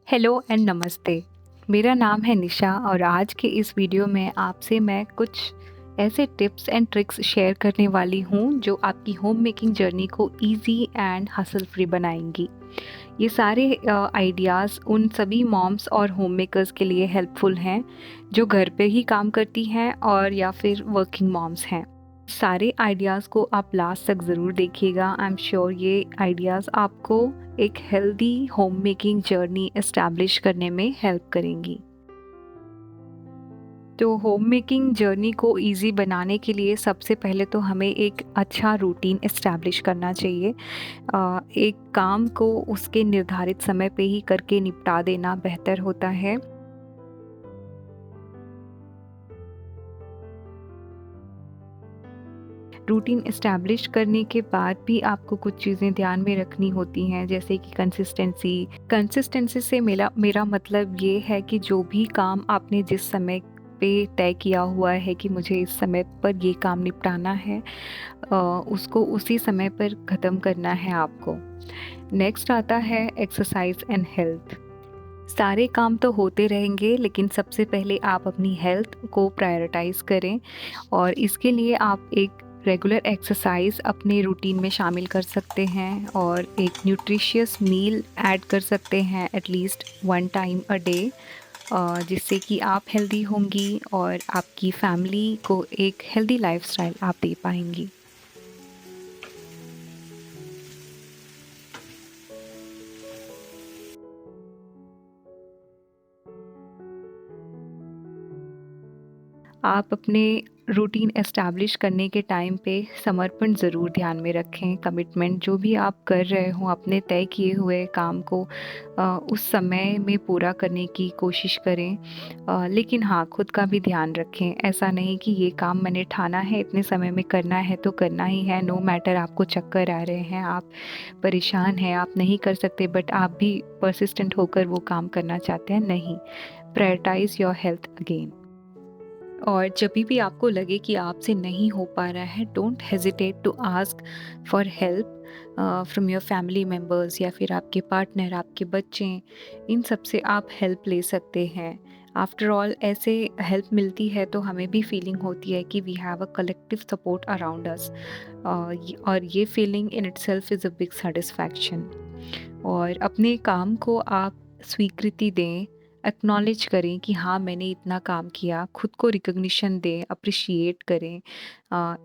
Hello and नमस्ते। मेरा नाम है निशा और आज के इस वीडियो में आपसे मैं कुछ ऐसे टिप्स एंड ट्रिक्स शेयर करने वाली हूँ जो आपकी होम मेकिंग जर्नी को इजी एंड हसल फ्री बनाएंगी। ये सारे आइडियाज़ उन सभी मॉम्स और होम मेकर्स के लिए हेल्पफुल हैं जो घर पे ही काम करती हैं और या फिर वर्किंग मॉम्स हैं। सारे आइडियाज़ को आप लास्ट तक ज़रूर देखिएगा। आई एम श्योर ये आइडियाज़ आपको एक healthy home making journey establish करने में हेल्प करेंगी। तो होम मेकिंग जर्नी को इजी बनाने के लिए सबसे पहले तो हमें एक अच्छा रूटीन एस्टैब्लिश करना चाहिए। एक काम को उसके निर्धारित समय पे ही करके निपटा देना बेहतर होता है। रूटीन एस्टैब्लिश करने के बाद भी आपको कुछ चीज़ें ध्यान में रखनी होती हैं, जैसे कि कंसिस्टेंसी से मेरा मेरा मतलब ये है कि जो भी काम आपने जिस समय पे तय किया हुआ है कि मुझे इस समय पर ये काम निपटाना है, उसको उसी समय पर ख़त्म करना है आपको। नेक्स्ट आता है एक्सरसाइज एंड हेल्थ। सारे काम तो होते रहेंगे लेकिन सबसे पहले आप अपनी हेल्थ को प्रायोरिटाइज़ करें और इसके लिए आप एक रेगुलर एक्सरसाइज अपने रूटीन में शामिल कर सकते हैं और एक न्यूट्रिशियस मील ऐड कर सकते हैं एटलीस्ट 1 टाइम अ डे, जिससे कि आप हेल्दी होंगी और आपकी फैमिली को एक हेल्दी लाइफस्टाइल आप दे पाएंगी। आप अपने रूटीन एस्टैब्लिश करने के टाइम पे समर्पण ज़रूर ध्यान में रखें। कमिटमेंट जो भी आप कर रहे हो अपने तय किए हुए काम को उस समय में पूरा करने की कोशिश करें। लेकिन हाँ, खुद का भी ध्यान रखें। ऐसा नहीं कि ये काम मैंने ठाना है इतने समय में करना है तो करना ही है, नो मैटर आपको चक्कर आ रहे हैं, आप परेशान हैं, आप नहीं कर सकते, बट आप भी परसिस्टेंट होकर वो काम करना चाहते हैं, नहीं। Prioritize your health again. और जब भी आपको लगे कि आपसे नहीं हो पा रहा है, don't hesitate to ask for help from your family members या फिर आपके पार्टनर, आपके बच्चे, इन सब से आप हेल्प ले सकते हैं। आफ्टर ऑल ऐसे हेल्प मिलती है तो हमें भी फीलिंग होती है कि we have a collective support around us, और ये feeling in itself is a big satisfaction. और अपने काम को आप स्वीकृति दें, एक्नॉलेज करें कि हाँ, मैंने इतना काम किया, खुद को रिकॉग्निशन दें, अप्रिशिएट करें।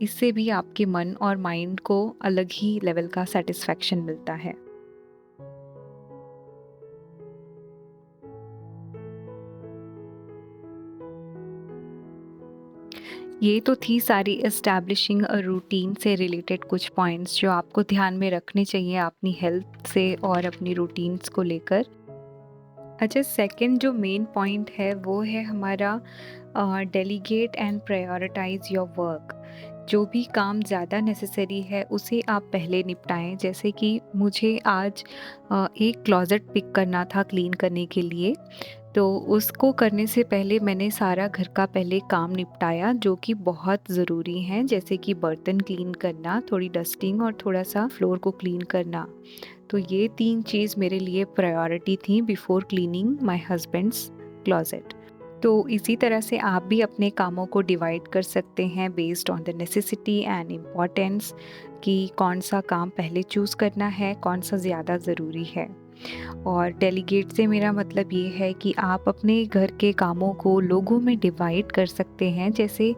इससे भी आपके मन और माइंड को अलग ही लेवल का सेटिस्फैक्शन मिलता है। ये तो थी सारी एस्टैब्लिशिंग अ रूटीन से रिलेटेड कुछ पॉइंट्स जो आपको ध्यान में रखने चाहिए अपनी हेल्थ से और अपनी रूटीन्स को लेकर। अच्छा, सेकंड जो मेन पॉइंट है वो है हमारा delegate and prioritize your work. जो भी काम ज़्यादा नेसेसरी है उसे आप पहले निपटाएं। जैसे कि मुझे आज एक क्लोज़ेट पिक करना था क्लीन करने के लिए, तो उसको करने से पहले मैंने सारा घर का पहले काम निपटाया जो कि बहुत ज़रूरी हैं, जैसे कि बर्तन क्लीन करना, थोड़ी डस्टिंग और थोड़ा सा फ्लोर को क्लीन करना। तो ये 3 चीज़ मेरे लिए प्रायोरिटी थी before cleaning my husbands closet. तो इसी तरह से आप भी अपने कामों को डिवाइड कर सकते हैं based on the necessity and importance, कि कौन सा काम पहले चूज़ करना है, कौन सा ज़्यादा ज़रूरी है। और डेलीगेट से मेरा मतलब ये है कि आप अपने घर के कामों को लोगों में डिवाइड कर सकते हैं। जैसे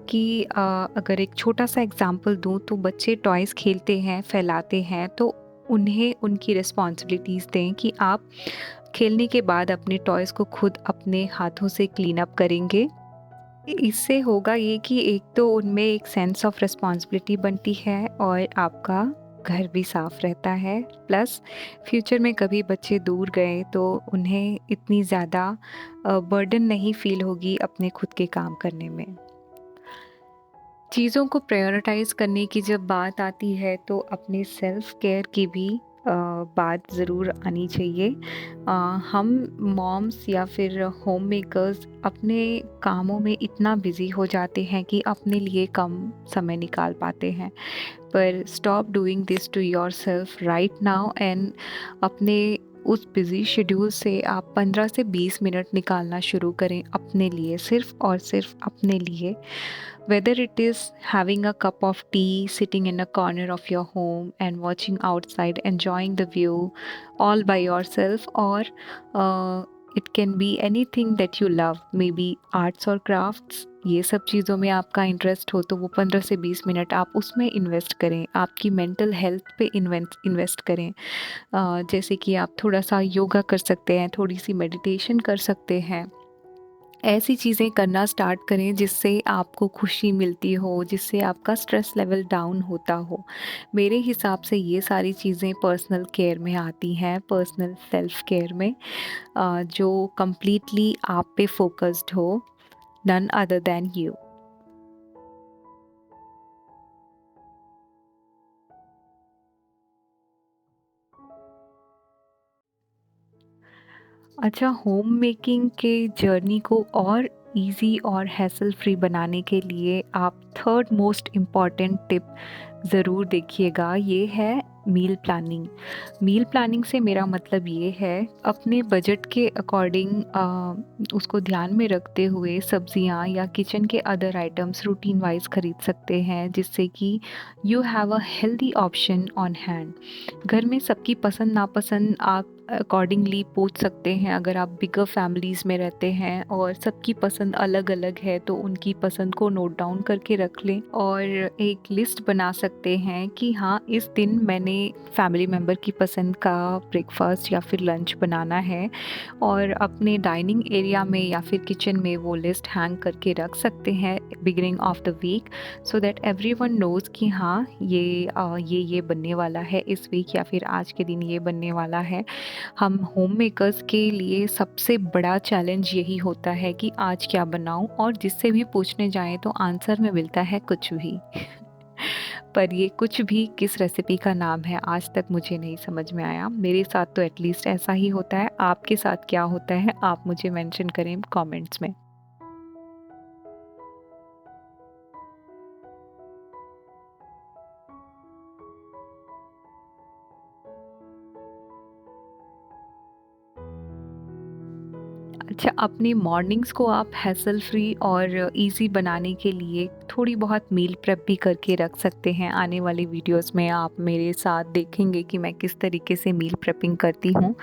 कि अगर एक छोटा सा एग्जांपल दूँ तो बच्चे टॉयज़ खेलते हैं, फैलाते हैं, तो उन्हें उनकी रिस्पॉन्सिबिलिटीज़ दें कि आप खेलने के बाद अपने टॉयज़ को खुद अपने हाथों से क्लीन अप करेंगे। इससे होगा ये कि एक तो उनमें एक सेंस ऑफ रिस्पॉन्सिबिलिटी बनती है और आपका घर भी साफ रहता है। प्लस फ्यूचर में कभी बच्चे दूर गए तो उन्हें इतनी ज़्यादा बर्डन नहीं फील होगी अपने खुद के काम करने में। चीज़ों को प्रायोरिटाइज़ करने की जब बात आती है तो अपने सेल्फ केयर की भी बात ज़रूर आनी चाहिए। अ, हम मॉम्स या फिर होम मेकर्स अपने कामों में इतना बिज़ी हो जाते हैं कि अपने लिए कम समय निकाल पाते हैं। पर stop doing this to yourself right now and अपने उस बिज़ी शेड्यूल से आप 15 से 20 मिनट निकालना शुरू करें अपने लिए, सिर्फ़ और सिर्फ़ अपने लिए। Whether it is having a cup of tea, sitting in a corner of your home and watching outside, enjoying the view all by yourself, or it can be anything that you love, maybe arts or crafts। ये सब चीज़ों में आपका interest हो तो वो 15 से 20 minute आप उसमें इन्वेस्ट करें, आपकी मेंटल हेल्थ पे इन्वेस्ट करें। जैसे कि आप थोड़ा सा योगा कर सकते हैं, थोड़ी सी मेडिटेशन कर सकते हैं। ऐसी चीज़ें करना स्टार्ट करें जिससे आपको खुशी मिलती हो, जिससे आपका स्ट्रेस लेवल डाउन होता हो। मेरे हिसाब से ये सारी चीज़ें पर्सनल केयर में आती हैं, पर्सनल सेल्फ केयर में, जो कंप्लीटली आप पे फ़ोकस्ड हो, नन अदर दैन यू। अच्छा, होम मेकिंग के जर्नी को और ईज़ी और हैसल फ्री बनाने के लिए आप थर्ड मोस्ट इम्पॉर्टेंट टिप ज़रूर देखिएगा, ये है मील प्लानिंग। मील प्लानिंग से मेरा मतलब ये है, अपने बजट के अकॉर्डिंग उसको ध्यान में रखते हुए सब्जियां या किचन के अदर आइटम्स रूटीन वाइज खरीद सकते हैं, जिससे कि you have a healthy option on hand. घर में सबकी पसंद नापसंद आप अकॉर्डिंगली पूछ सकते हैं। अगर आप बिगर फैमिलीज़ में रहते हैं और सबकी पसंद अलग अलग है तो उनकी पसंद को नोट डाउन करके रख लें और एक लिस्ट बना सकते हैं कि हाँ, इस दिन मैंने फैमिली मेम्बर की पसंद का ब्रेकफास्ट या फिर लंच बनाना है, और अपने डाइनिंग एरिया में या फिर किचन में वो लिस्ट हैंग करके रख सकते हैं beginning of the week, so that everyone knows कि हाँ, ये बनने वाला है इस वीक, या फिर आज के दिन ये बनने वाला है। हम होम मेकर्स के लिए सबसे बड़ा चैलेंज यही होता है कि आज क्या बनाऊं, और जिससे भी पूछने जाएं तो आंसर में मिलता है कुछ भी। पर ये कुछ भी किस रेसिपी का नाम है आज तक मुझे नहीं समझ में आया। मेरे साथ तो एटलीस्ट ऐसा ही होता है। आपके साथ क्या होता है, आप मुझे मेंशन करें कमेंट्स में। अच्छा, अपनी मॉर्निंग्स को आप हैसल फ्री और इजी बनाने के लिए थोड़ी बहुत मील प्रेप भी करके रख सकते हैं। आने वाली वीडियोस में आप मेरे साथ देखेंगे कि मैं किस तरीके से मील प्रेपिंग करती हूँ।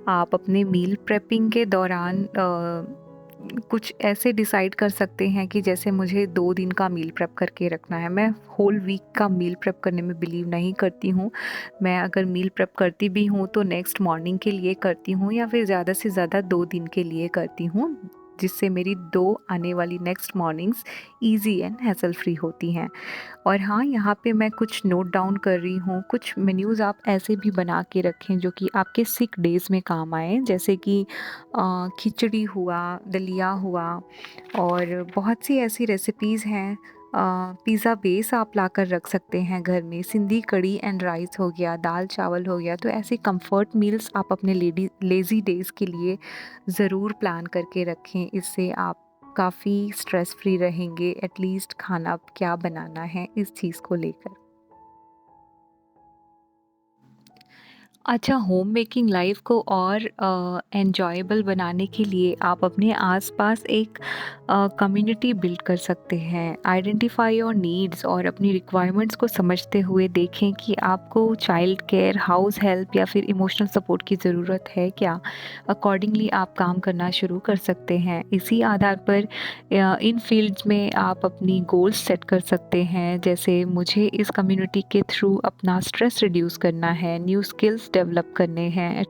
आप अपने मील प्रेपिंग के दौरान कुछ ऐसे डिसाइड कर सकते हैं कि जैसे मुझे 2 दिन का मील प्रेप करके रखना है। मैं होल वीक का मील प्रेप करने में बिलीव नहीं करती हूँ। मैं अगर मील प्रेप करती भी हूँ तो नेक्स्ट मॉर्निंग के लिए करती हूँ, या फिर ज़्यादा से ज़्यादा 2 दिन के लिए करती हूँ, जिससे मेरी 2 आने वाली next mornings easy and hassle free होती हैं। और हाँ, यहाँ पे मैं कुछ नोट डाउन कर रही हूँ, कुछ मेन्यूज़ आप ऐसे भी बना के रखें जो कि आपके सिक डेज़ में काम आएँ, जैसे कि खिचड़ी हुआ, दलिया हुआ, और बहुत सी ऐसी रेसिपीज़ हैं। पिज़्ज़ा बेस आप लाकर रख सकते हैं घर में, सिंधी कढ़ी एंड राइस हो गया, दाल चावल हो गया। तो ऐसे कंफर्ट मील्स आप अपने लेज़ी डेज़ के लिए ज़रूर प्लान करके रखें। इससे आप काफ़ी स्ट्रेस फ्री रहेंगे, एटलीस्ट खाना क्या बनाना है इस चीज़ को लेकर। अच्छा, होम मेकिंग लाइफ को और एन्जॉयबल बनाने के लिए आप अपने आसपास एक कम्युनिटी बिल्ड कर सकते हैं। आइडेंटिफाई योर नीड्स और अपनी रिक्वायरमेंट्स को समझते हुए देखें कि आपको चाइल्ड केयर, हाउस हेल्प या फिर इमोशनल सपोर्ट की ज़रूरत है क्या। अकॉर्डिंगली आप काम करना शुरू कर सकते हैं। इसी आधार पर इन फील्ड्स में आप अपनी गोल्स सेट कर सकते हैं, जैसे मुझे इस कम्युनिटी के थ्रू अपना स्ट्रेस रिड्यूस करना है, न्यू स्किल्स डेवलप करने हैं,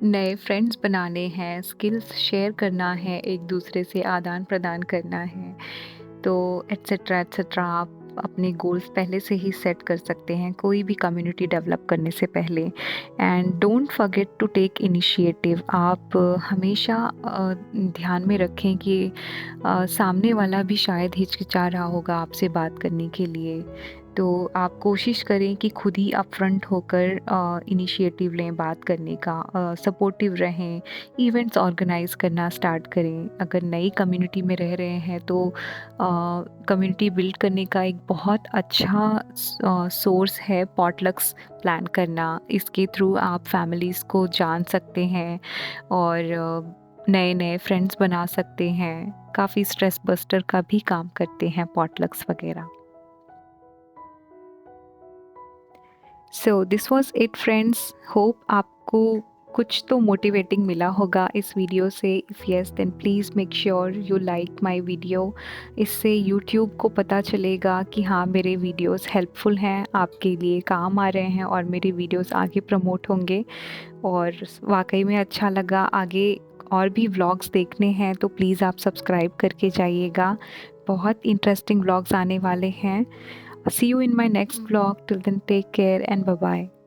नए फ्रेंड्स बनाने हैं, स्किल्स शेयर करना है, एक दूसरे से आदान प्रदान करना है। तो एट्सेट्रा एट्सेट्रा आप अपने गोल्स पहले से ही सेट कर सकते हैं कोई भी कम्युनिटी डेवलप करने से पहले। And don't forget to take initiative. आप हमेशा ध्यान में रखें कि सामने वाला भी शायद हिचकिचा रहा होगा आपसे बात करने के लिए। तो आप कोशिश करें कि खुद ही अपफ्रंट होकर इनिशिएटिव लें बात करने का, सपोर्टिव रहें, इवेंट्स ऑर्गेनाइज करना स्टार्ट करें। अगर नई कम्युनिटी में रह रहे हैं तो कम्युनिटी बिल्ड करने का एक बहुत अच्छा सोर्स है पॉटलक्स प्लान करना। इसके थ्रू आप फैमिलीज़ को जान सकते हैं और नए नए फ्रेंड्स बना सकते हैं। काफ़ी स्ट्रेस बस्टर का भी काम करते हैं पॉटलक्स वगैरह। So this was it friends, hope आपको कुछ तो मोटिवेटिंग मिला होगा इस वीडियो से। If yes then please make sure you like my video. इससे यूट्यूब को पता चलेगा कि हाँ, मेरे वीडियोस हेल्पफुल हैं, आपके लिए काम आ रहे हैं और मेरे वीडियोस आगे प्रमोट होंगे। और वाकई में अच्छा लगा। आगे और भी व्लॉग्स देखने हैं तो प्लीज़ आप सब्सक्राइब करके जाइएगा। बहुत इंटरेस्टिंग व्लॉग्स आने वाले हैं। See you in my next vlog. Till then, take care and bye bye.